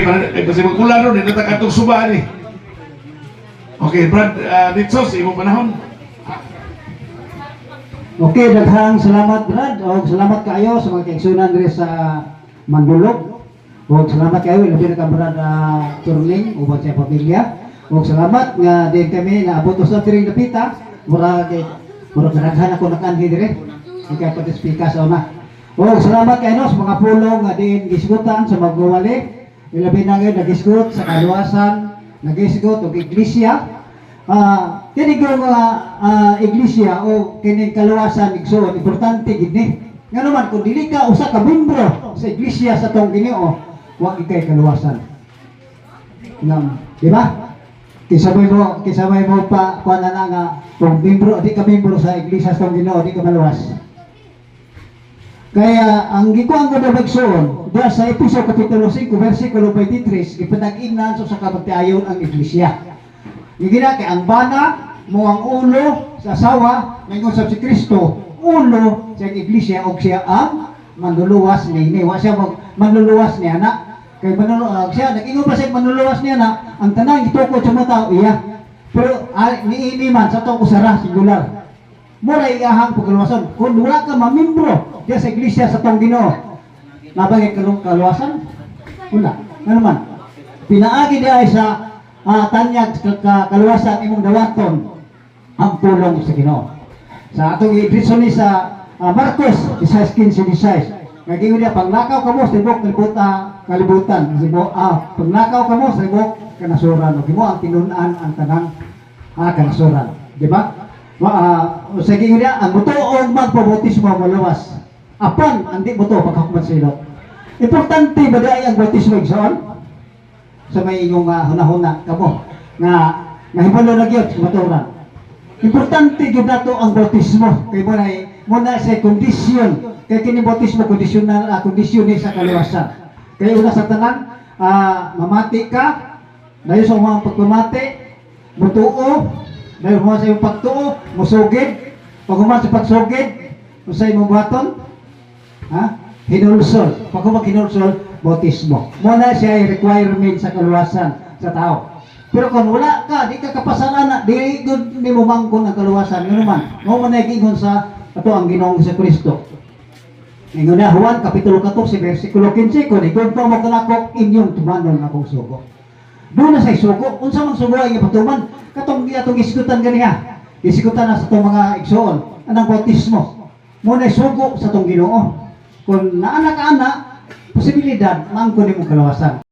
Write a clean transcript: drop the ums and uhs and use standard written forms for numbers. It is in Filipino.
Kasi magkulan ron, natakatong suba ni. Okay, Brad, dito sa imong panahon. Okay, daghang salamat Brad, o salamat kayo sa mga kaigsunan diri sa Mandulog. O salamat kayo labi na ka Brad Turning ubang sa pamilya. O salamat nga din kami naabot sa diri napita. Murag daghan ako nakanhi diri. Ika patisipika sa una. O salamat kayo sa mga pulong nga din gisgutan sa magwali. Ilabi na ngayon nagisgot sa kaluwasan, nagisgot og iglesia. Kini ko iglesia o kini kaluwasan igsoon importante gid ni. Nga naman kung dili ka usa ka membro sa iglesia sa tong Ginoo, wa ikay kaluwasan. Ngam, di ba? Kisabay mo pa kuan na nga kung membro di ka membro sa iglesia sa tong Ginoo, di ka maluwas. Kaya ang gikuan ko na bagsoon, diya sa Efeso Kapitulo 5, versikulo 23, ipanag-ingnan sa kabagtayon ang iglesia. Gigina kay ang bana mo ang ulo sa asawa, ngayon sa si Kristo, ulo sa iglesia o siya ang manluluwas ni wa siya manluluwas niya na. Kay siya nag-ingon pa siya manluluwas niya na, ang tanang itukod sa mga tao iya. Pero niini man sa tong usara singular. Mura igahang pagkaluwasan. Kung wala ka mamimbro diya sa iglesia sa tong Ginoo, nabagay kaluwasan? Wala. Ano man? Pinaagi diya sa tanyag kaluwasan imong dawaton ang pulong sa Ginoo. Sa atong i-reason ni sa Marcos 16:16. Naging niya pagnakaw kamo sa tibok kalibutan. Pagnakaw kamo sa tibok kanasuran. Mo ang tinun-an ang tanang kanasuran. Di ba? Sa niya ang buto o magpabautismo maluwas. Apan andi buto pagkakuman sa ilot. Importante ba dai ang bautismo igsoon? Sa may inyong hunahuna kamo nga nahibalo na gyud sa maturan. Importante gyud nato ang bautismo kay muna sa kondisyon kay kini bautismo kondisyonal kondisyon ni sa kaluwasan. Kay una sa tanan mamati ka dayon sa mga pagpamati mutuo dayon mo sa iyong pagtuo musugid pag sa pagsugid usay mo buhaton hinulsol pag hinulsol bautismo muna siya requirement sa kaluwasan sa tao. Pero kung wala ka, di ka kapasaran di mo mangkon ang kaluwasan. Ano naman, mo managingon sa ato ang Ginoong sa Kristo. Ingon na Juan Kapitulo 14 versikulo 15 kung igod pa mo kanako inyong tumanon akong sugo. Doon na sa sugo, unsa man sugo ay patuman katong atong isgutan ganiha. Isgutan na sa tong mga igsoon anang bautismo. Mo na sugo sa tong Ginoo. Kung naana ka ana, posibilidad mangkon imong kaluwasan.